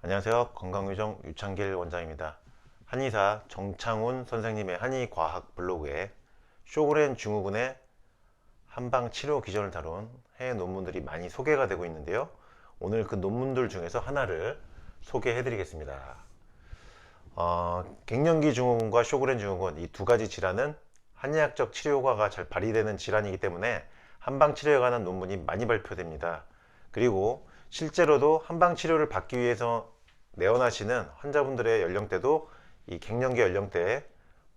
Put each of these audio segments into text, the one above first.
안녕하세요. 건강유정 유창길 원장입니다. 한의사 정창훈 선생님의 한의과학 블로그에 쇼그렌 증후군의 한방치료 기전을 다룬 해외 논문들이 많이 소개가 되고 있는데요. 오늘 그 논문들 중에서 하나를 소개해 드리겠습니다. 갱년기 증후군과 쇼그렌 증후군 이 두 가지 질환은 한의학적 치료 효과가 잘 발휘되는 질환이기 때문에 한방치료에 관한 논문이 많이 발표됩니다. 그리고 실제로도 한방치료를 받기 위해서 내원하시는 환자분들의 연령대도 이 갱년기 연령대에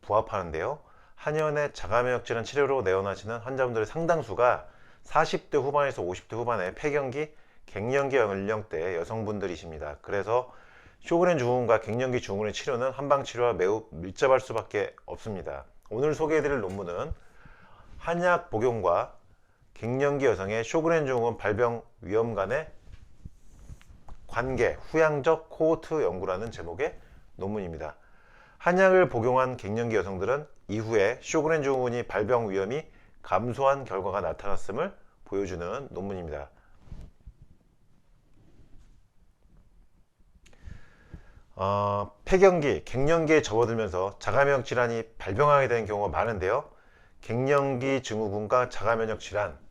부합하는데요. 한의원의 자가면역 질환 치료로 내원하시는 환자분들의 상당수가 40대 후반에서 50대 후반의 폐경기, 갱년기 연령대 여성분들이십니다. 그래서 쇼그렌 증후군과 갱년기 증후군의 치료는 한방치료와 매우 밀접할 수밖에 없습니다. 오늘 소개해드릴 논문은 한약 복용과 갱년기 여성의 쇼그렌 증후군 발병 위험 간의 관계, 후양적 코호트 연구라는 제목의 논문입니다. 한약을 복용한 갱년기 여성들은 이후에 쇼그렌 증후군이 발병 위험이 감소한 결과가 나타났음을 보여주는 논문입니다. 폐경기, 갱년기에 접어들면서 자가면역 질환이 발병하게 되는 경우가 많은데요. 갱년기 증후군과 자가면역 질환,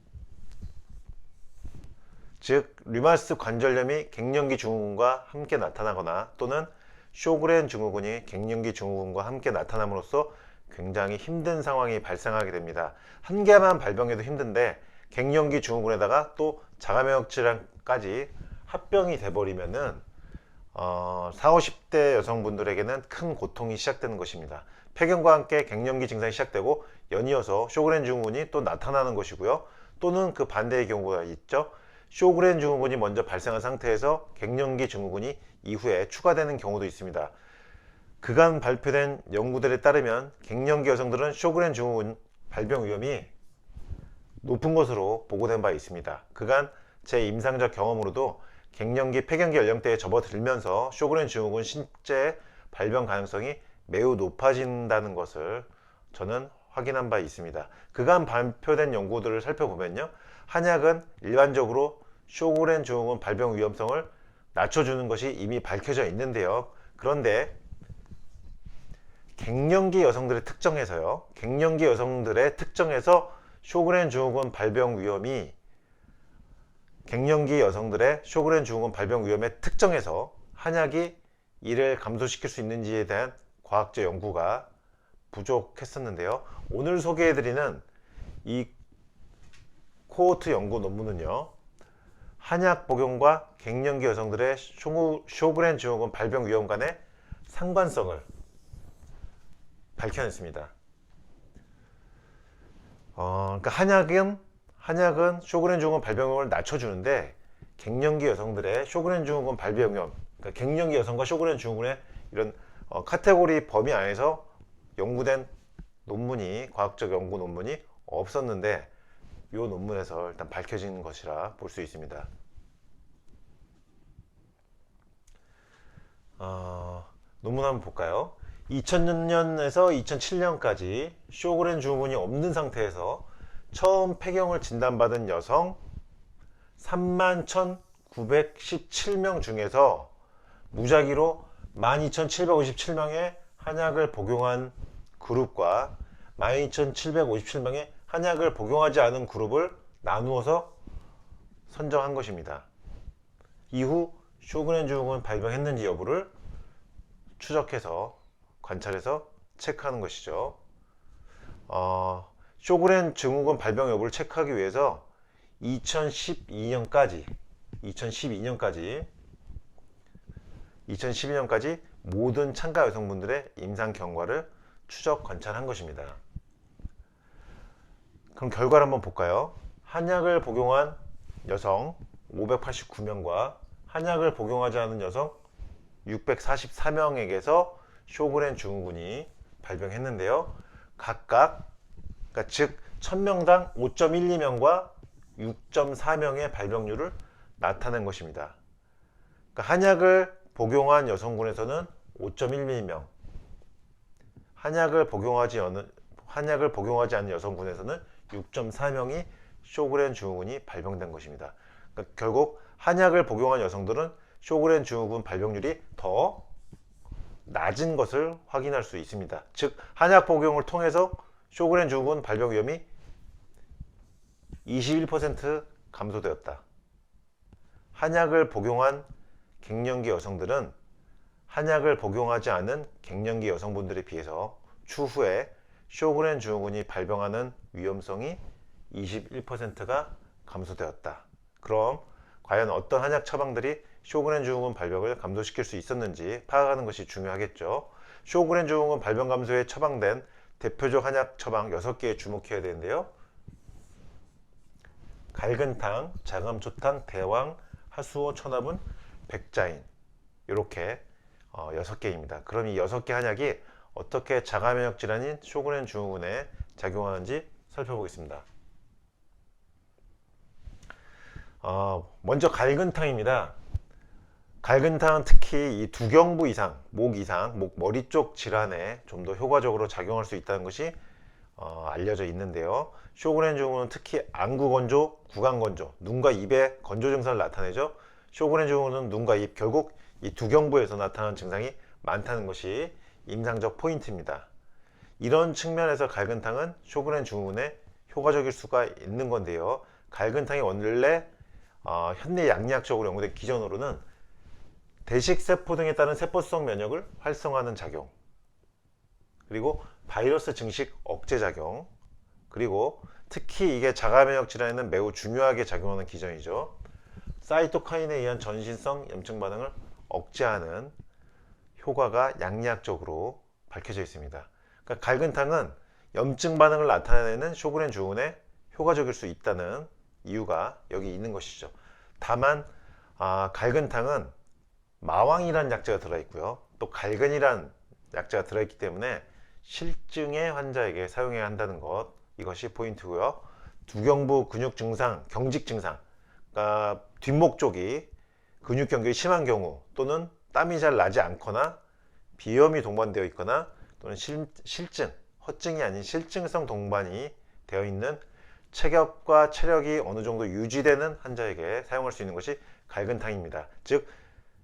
즉 류마티스 관절염이 갱년기 증후군과 함께 나타나거나 또는 쇼그렌 증후군이 갱년기 증후군과 함께 나타남으로써 굉장히 힘든 상황이 발생하게 됩니다. 한 개만 발병해도 힘든데 갱년기 증후군에다가 또 자가면역 질환까지 합병이 돼버리면은 40, 50대 여성분들에게는 큰 고통이 시작되는 것입니다. 폐경과 함께 갱년기 증상이 시작되고 연이어서 쇼그렌 증후군이 또 나타나는 것이고요. 또는 그 반대의 경우가 있죠. 쇼그렌 증후군이 먼저 발생한 상태에서 갱년기 증후군이 이후에 추가되는 경우도 있습니다. 그간 발표된 연구들에 따르면 갱년기 여성들은 쇼그렌 증후군 발병 위험이 높은 것으로 보고된 바 있습니다. 그간 제 임상적 경험으로도 갱년기, 폐경기 연령대에 접어들면서 쇼그렌 증후군 실제 발병 가능성이 매우 높아진다는 것을 저는 확인한 바 있습니다. 그간 발표된 연구들을 살펴보면요. 한약은 일반적으로 쇼그렌 증후군 발병 위험성을 낮춰주는 것이 이미 밝혀져 있는데요. 그런데 갱년기 여성들의 특정에서요. 갱년기 여성들의 특정에서 쇼그렌 증후군 발병 위험이 갱년기 여성들의 쇼그렌 증후군 발병 위험의 특정에서 한약이 이를 감소시킬 수 있는지에 대한 과학적 연구가 부족했었는데요. 오늘 소개해드리는 이 코호트 연구 논문은요. 한약 복용과 갱년기 여성들의 쇼그렌 증후군 발병 위험 간의 상관성을 밝혀냈습니다. 그러니까 한약은 쇼그렌 증후군 발병을 낮춰주는데 갱년기 여성들의 쇼그렌 증후군 발병 위험, 그러니까 갱년기 여성과 쇼그렌 증후군의 이런 카테고리 범위 안에서 연구된 논문이 과학적 연구 논문이 없었는데 이 논문에서 일단 밝혀진 것이라 볼 수 있습니다. 논문 한번 볼까요? 2000년에서 2007년까지 쇼그렌 증후군이 없는 상태에서 처음 폐경을 진단받은 여성 31,917명 중에서 무작위로 12,757명의 한약을 복용한 그룹과 12,757명의 한약을 복용하지 않은 그룹을 나누어서 선정한 것입니다. 이후 쇼그렌 증후군 발병했는지 여부를 추적해서 관찰해서 체크하는 것이죠. 쇼그렌 증후군 발병 여부를 체크하기 위해서 2012년까지 모든 참가 여성분들의 임상 경과를 추적 관찰한 것입니다. 그럼 결과를 한번 볼까요? 한약을 복용한 여성 589명과 한약을 복용하지 않은 여성 644명에게서 쇼그렌 증후군이 발병했는데요. 각각 그러니까 즉 1000명당 5.12명과 6.4명의 발병률을 나타낸 것입니다. 그러니까 한약을 복용한 여성군에서는 5.12명, 한약을 복용하지 않은 여성군에서는 6.4명이 쇼그렌 증후군이 발병된 것입니다. 그러니까 결국 한약을 복용한 여성들은 쇼그렌 증후군 발병률이 더 낮은 것을 확인할 수 있습니다. 즉 한약 복용을 통해서 쇼그렌 증후군 발병 위험이 21% 감소되었다. 한약을 복용한 갱년기 여성들은 한약을 복용하지 않은 갱년기 여성분들에 비해서 추후에 쇼그렌 증후군이 발병하는 위험성이 21%가 감소되었다. 그럼 과연 어떤 한약 처방들이 쇼그렌 증후군 발병을 감소시킬 수 있었는지 파악하는 것이 중요하겠죠. 쇼그렌 증후군 발병 감소에 처방된 대표적 한약 처방 6개에 주목해야 되는데요. 갈근탕, 자감초탕, 대왕, 하수오, 천화분, 백자인 이렇게 6개입니다. 그럼 이 6개 한약이 어떻게 자가면역 질환인 쇼그렌 증후군에 작용하는지 살펴보겠습니다. 먼저 갈근탕입니다. 갈근탕은 특히 이 두경부 이상, 목 이상, 목 머리 쪽 질환에 좀 더 효과적으로 작용할 수 있다는 것이 알려져 있는데요. 쇼그렌 증후군은 특히 안구 건조, 구강 건조, 눈과 입의 건조 증상을 나타내죠. 쇼그렌 증후군은 눈과 입, 결국 이 두경부에서 나타나는 증상이 많다는 것이 임상적 포인트입니다. 이런 측면에서 갈근탕은 쇼그렌 증후군에 효과적일 수가 있는 건데요. 갈근탕이 원래 현대 양리학적으로 연구된 기전으로는 대식세포 등에 따른 세포성 면역을 활성화하는 작용, 그리고 바이러스 증식 억제 작용, 그리고 특히 이게 자가면역 질환에는 매우 중요하게 작용하는 기전이죠. 사이토카인에 의한 전신성 염증 반응을 억제하는 효과가 양리학적으로 밝혀져 있습니다. 그러니까 갈근탕은 염증 반응을 나타내는 쇼그렌 증후군에 효과적일 수 있다는 이유가 여기 있는 것이죠. 다만 갈근탕은 마왕이라는 약재가 들어있고요. 또 갈근이라는 약재가 들어있기 때문에 실증의 환자에게 사용해야 한다는 것, 이것이 포인트고요. 두경부 근육 증상, 경직 증상, 그러니까 뒷목 쪽이 근육 경직이 심한 경우, 또는 땀이 잘 나지 않거나 비염이 동반되어 있거나, 또는 실증, 허증이 아닌 실증성 동반이 되어 있는 체격과 체력이 어느 정도 유지되는 환자에게 사용할 수 있는 것이 갈근탕입니다. 즉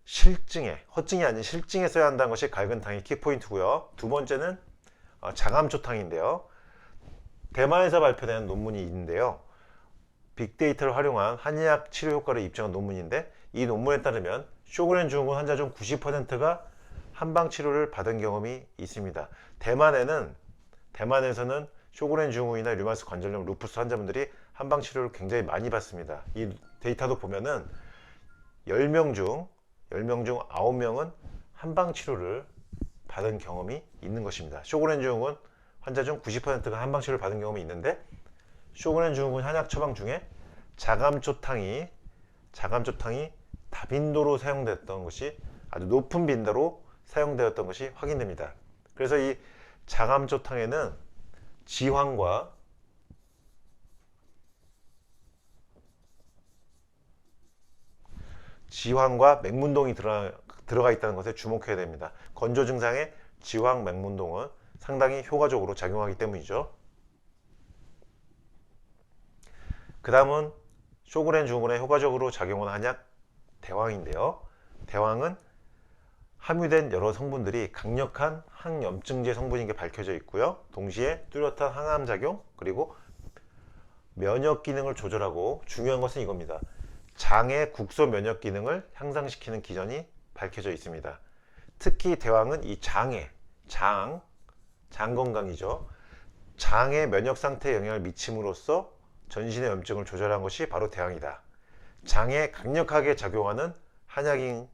실증에, 허증이 아닌 실증에 써야 한다는 것이 갈근탕의 키포인트고요. 두 번째는 자감초탕인데요. 대만에서 발표된 논문이 있는데요. 빅데이터를 활용한 한의학 치료 효과를 입증한 논문인데, 이 논문에 따르면 쇼그렌 증후군 환자 중 90%가 한방 치료를 받은 경험이 있습니다. 대만에서는 쇼그렌 증후군이나 류마티스 관절염, 루푸스 환자분들이 한방 치료를 굉장히 많이 받습니다. 이 데이터도 보면은 10명 중 9명은 한방 치료를 받은 경험이 있는 것입니다. 쇼그렌 증후군 환자 중 90%가 한방 치료를 받은 경험이 있는데, 쇼그렌 증후군 한약 처방 중에 자감초탕이 다빈도로 사용됐던 것이, 아주 높은 빈도로 사용되었던 것이 확인됩니다. 그래서 이 자감초탕에는 지황과 맹문동이 들어가 있다는 것에 주목해야 됩니다. 건조 증상의 지황, 맹문동은 상당히 효과적으로 작용하기 때문이죠. 그 다음은 쇼그렌 증후군에 효과적으로 작용하는 한약 대왕인데요. 대왕은 함유된 여러 성분들이 강력한 항염증제 성분인 게 밝혀져 있고요. 동시에 뚜렷한 항암 작용, 그리고 면역 기능을 조절하고, 중요한 것은 이겁니다. 장의 국소 면역 기능을 향상시키는 기전이 밝혀져 있습니다. 특히 대왕은 이 장 건강이죠. 장의 면역 상태에 영향을 미침으로써 전신의 염증을 조절한 것이 바로 대왕이다. 장에 강력하게 작용하는 한약인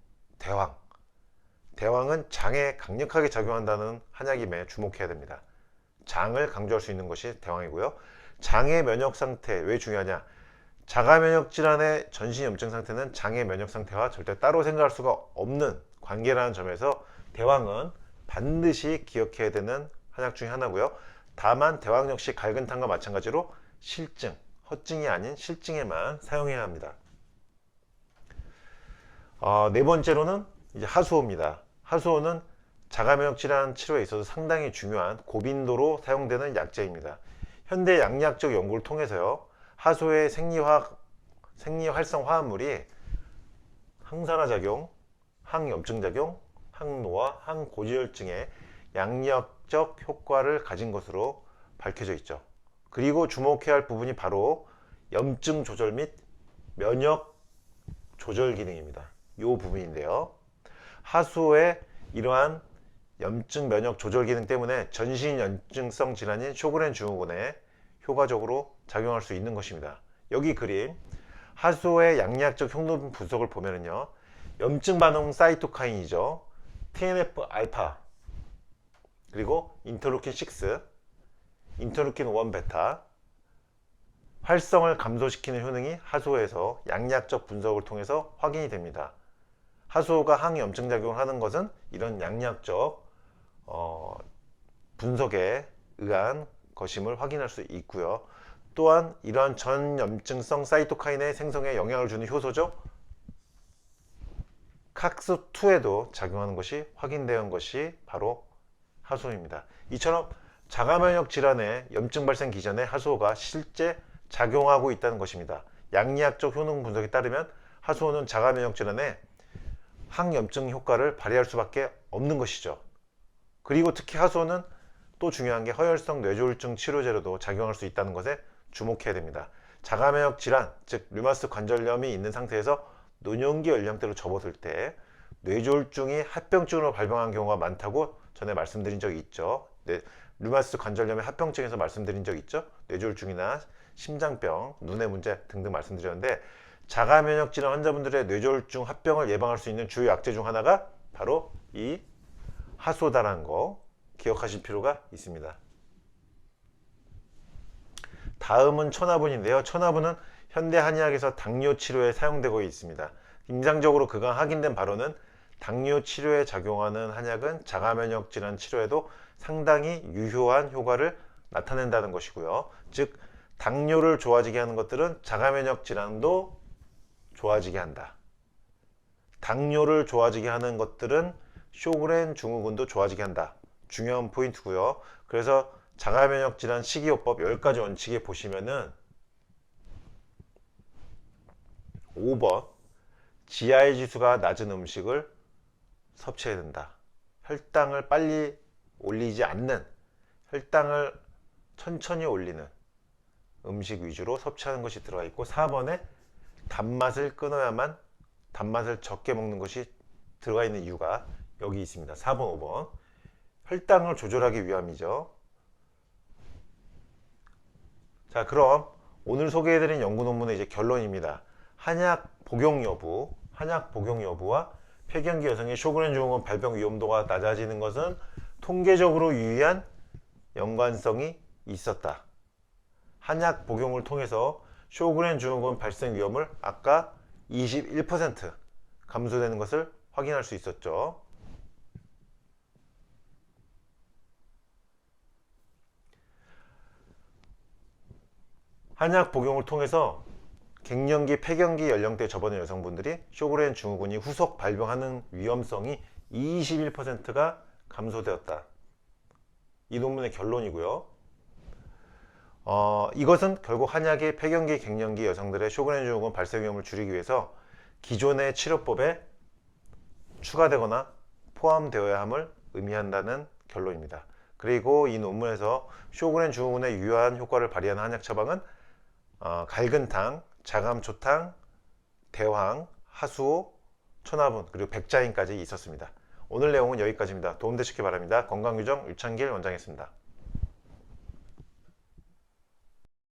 대왕은 장에 강력하게 작용한다는 한약임에 주목해야 됩니다. 장을 강조할 수 있는 것이 대왕이고요. 장의 면역 상태, 왜 중요하냐? 자가면역 질환의 전신 염증 상태는 장의 면역 상태와 절대 따로 생각할 수가 없는 관계라는 점에서 대왕은 반드시 기억해야 되는 한약 중에 하나고요. 다만 대왕 역시 갈근탕과 마찬가지로 실증, 허증이 아닌 실증에만 사용해야 합니다. 네 번째로는 이제 하수오입니다. 하수오는 자가면역 질환 치료에 있어서 상당히 중요한 고빈도로 사용되는 약제입니다. 현대 양리학적 연구를 통해서요, 하수오의 생리활성 화합물이 항산화 작용, 항염증작용, 항노화, 항고지혈증의 양력적 효과를 가진 것으로 밝혀져 있죠. 그리고 주목해야 할 부분이 바로 염증 조절 및 면역 조절 기능입니다. 이 부분인데요. 하수오의 이러한 염증 면역 조절 기능 때문에 전신 염증성 질환인 쇼그렌 증후군에 효과적으로 작용할 수 있는 것입니다. 여기 그림 하수오의 양리학적 효능 분석을 보면은요, 염증 반응 사이토카인이죠. TNF 알파 그리고 인터루킨 6, 인터루킨 1 베타 활성을 감소시키는 효능이 하수오에서 양리학적 분석을 통해서 확인이 됩니다. 하수오가 항염증 작용을 하는 것은 이런 양리학적 분석에 의한 것임을 확인할 수 있고요. 또한 이러한 전염증성 사이토카인의 생성에 영향을 주는 효소죠. 칵스2에도 작용하는 것이 확인된 것이 바로 하수오입니다. 이처럼 자가면역 질환의 염증 발생 기전에 하수오가 실제 작용하고 있다는 것입니다. 양리학적 효능 분석에 따르면 하수오는 자가면역 질환에 항염증 효과를 발휘할 수밖에 없는 것이죠. 그리고 특히 하수오는 또 중요한 게 허혈성 뇌졸중 치료제로도 작용할 수 있다는 것에 주목해야 됩니다. 자가면역 질환, 즉 류마티스 관절염이 있는 상태에서 노년기 연령대로 접어들 때 뇌졸중이 합병증으로 발병한 경우가 많다고 전에 말씀드린 적이 있죠. 네, 류마티스 관절염의 합병증에서 말씀드린 적 있죠. 뇌졸중이나 심장병, 눈의 문제 등등 말씀드렸는데 자가면역 질환 환자분들의 뇌졸중 합병을 예방할 수 있는 주요 약제 중 하나가 바로 이 하수오다라는 거 기억하실 필요가 있습니다. 다음은 천화분인데요. 천화분은 현대 한의학에서 당뇨 치료에 사용되고 있습니다. 임상적으로 그간 확인된 바로는 당뇨 치료에 작용하는 한약은 자가면역 질환 치료에도 상당히 유효한 효과를 나타낸다는 것이고요. 즉 당뇨를 좋아지게 하는 것들은 자가면역 질환도 좋아지게 한다. 당뇨를 좋아지게 하는 것들은 쇼그렌 증후군도 좋아지게 한다. 중요한 포인트고요. 그래서 자가면역 질환 식이요법 10가지 원칙에 보시면은 5번 GI 지수가 낮은 음식을 섭취해야 된다. 혈당을 빨리 올리지 않는, 혈당을 천천히 올리는 음식 위주로 섭취하는 것이 들어가 있고 4번에 단맛을 끊어야만 단맛을 적게 먹는 것이 들어가 있는 이유가 여기 있습니다. 4번, 5번 혈당을 조절하기 위함이죠. 자, 그럼 오늘 소개해드린 연구 논문의 이제 결론입니다. 한약 복용 여부와 폐경기 여성의 쇼그렌 증후군 발병 위험도가 낮아지는 것은 통계적으로 유의한 연관성이 있었다. 한약 복용을 통해서 쇼그렌 증후군 발생 위험을 아까 21% 감소되는 것을 확인할 수 있었죠. 한약 복용을 통해서 갱년기, 폐경기 연령대에 접어든 여성분들이 쇼그렌 증후군이 후속 발병하는 위험성이 21%가 감소되었다. 이 논문의 결론이고요. 이것은 결국 한약이 폐경기, 갱년기 여성들의 쇼그렌 증후군 발생 위험을 줄이기 위해서 기존의 치료법에 추가되거나 포함되어야 함을 의미한다는 결론입니다. 그리고 이 논문에서 쇼그렌 증후군에 유효한 효과를 발휘하는 한약 처방은 갈근탕, 자감초탕, 대황, 하수오, 천화분 그리고 백자인까지 있었습니다. 오늘 내용은 여기까지입니다. 도움되셨기 바랍니다. 건강규정 유창길 원장이었습니다.